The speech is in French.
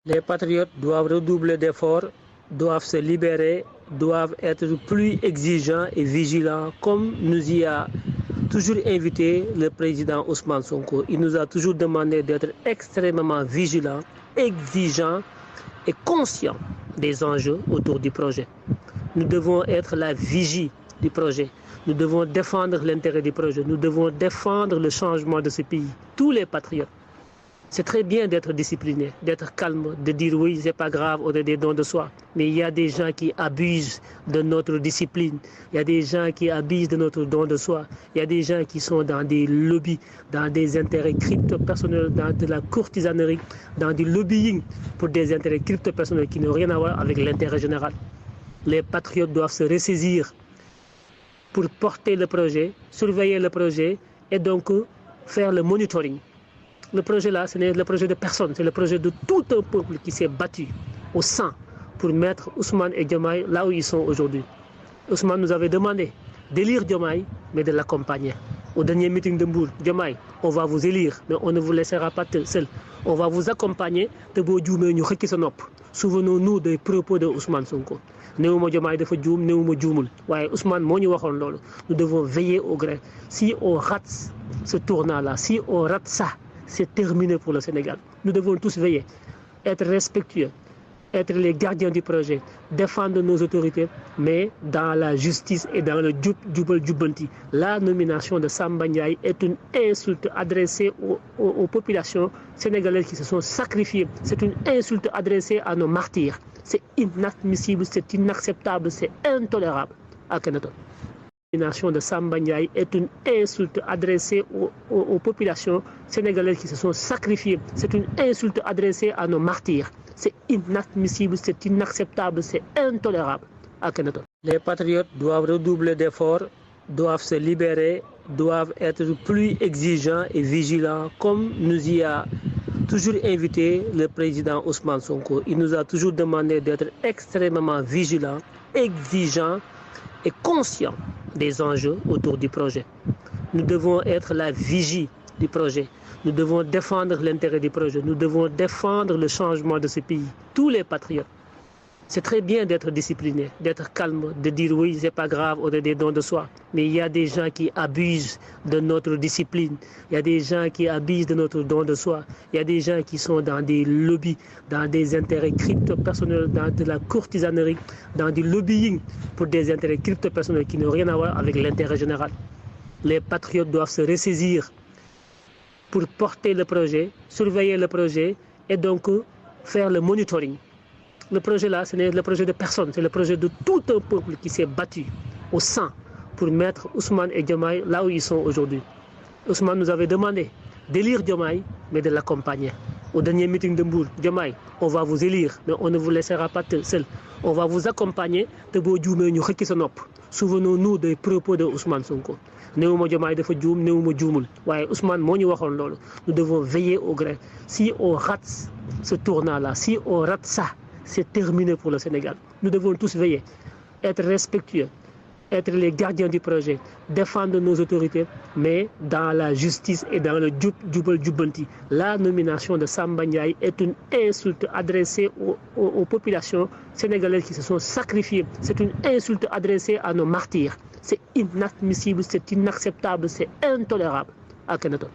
Les patriotes doivent redoubler d'efforts, doivent se libérer, doivent être plus exigeants et vigilants, comme nous y a toujours invité le président Ousmane Sonko. Il nous a toujours demandé d'être extrêmement vigilants, exigeants et conscients des enjeux autour du projet. Nous devons être la vigie du projet. Nous devons défendre l'intérêt du projet. Nous devons défendre le changement de ce pays. Tous les patriotes. C'est très bien d'être discipliné, d'être calme, de dire oui, c'est pas grave, on a des dons de soi. Mais il y a des gens qui abusent de notre discipline. Il y a des gens qui abusent de notre don de soi. Il y a des gens qui sont dans des lobbies, dans des intérêts crypto-personnels, dans de la courtisanerie, dans du lobbying pour des intérêts crypto-personnels qui n'ont rien à voir avec l'intérêt général. Les patriotes doivent se ressaisir pour porter le projet, surveiller le projet et donc faire le monitoring. Le projet là, ce n'est le projet de personne, c'est le projet de tout un peuple qui s'est battu au sang pour mettre Ousmane et Diomaye là où ils sont aujourd'hui. Ousmane nous avait demandé d'élire Diomaye, mais de l'accompagner. Au dernier meeting de Mbour, Diomaye, on va vous élire, mais on ne vous laissera pas seul. On va vous accompagner, souvenons-nous des propos de Ousmane Sonko. Nous devons veiller au gré. Si on rate ce tournant-là, si on rate ça, c'est terminé pour le Sénégal. Nous devons tous veiller, être respectueux, être les gardiens du projet, défendre nos autorités, mais dans la justice et dans le djubal-djubanti. La nomination de Samba Ndiaye est une insulte adressée aux populations sénégalaises qui se sont sacrifiées. C'est une insulte adressée à nos martyrs. C'est inadmissible, c'est inacceptable, c'est intolérable. À Kenaton. La nomination de Samba Ndiaye est une insulte adressée aux populations sénégalaises qui se sont sacrifiées. C'est une insulte adressée à nos martyrs. C'est inadmissible, c'est inacceptable, c'est intolérable. À Kenaton. Les patriotes doivent redoubler d'efforts, doivent se libérer, doivent être plus exigeants et vigilants, comme nous y a toujours invité le président Ousmane Sonko. Il nous a toujours demandé d'être extrêmement vigilants, exigeants et conscients des enjeux autour du projet. Nous devons être la vigie du projet. Nous devons défendre l'intérêt du projet. Nous devons défendre le changement de ce pays. Tous les patriotes. C'est très bien d'être discipliné, d'être calme, de dire oui, c'est pas grave, on a des dons de soi. Mais il y a des gens qui abusent de notre discipline. Il y a des gens qui abusent de notre don de soi. Il y a des gens qui sont dans des lobbies, dans des intérêts crypto-personnels, dans de la courtisanerie, dans du lobbying pour des intérêts crypto-personnels qui n'ont rien à voir avec l'intérêt général. Les patriotes doivent se ressaisir pour porter le projet, surveiller le projet et donc faire le monitoring. Le projet là, ce n'est le projet de personne, c'est le projet de tout un peuple qui s'est battu au sang pour mettre Ousmane et Diomaye là où ils sont aujourd'hui. Ousmane nous avait demandé d'élire Diomaye, mais de l'accompagner. Au dernier meeting de Mbour, Diomaye, on va vous élire, mais on ne vous laissera pas seul. On va vous accompagner, souvenons-nous des propos de Ousmane Sonko. Nous devons veiller au gré. Si on rate ce tournant-là, si on rate ça, c'est terminé pour le Sénégal. Nous devons tous veiller, être respectueux, être les gardiens du projet, défendre nos autorités, mais dans la justice et dans le djubal-djubanti. La nomination de Samba Ndiaye est une insulte adressée aux populations sénégalaises qui se sont sacrifiées. C'est une insulte adressée à nos martyrs. C'est inadmissible, c'est inacceptable, c'est intolérable. À Kenaton.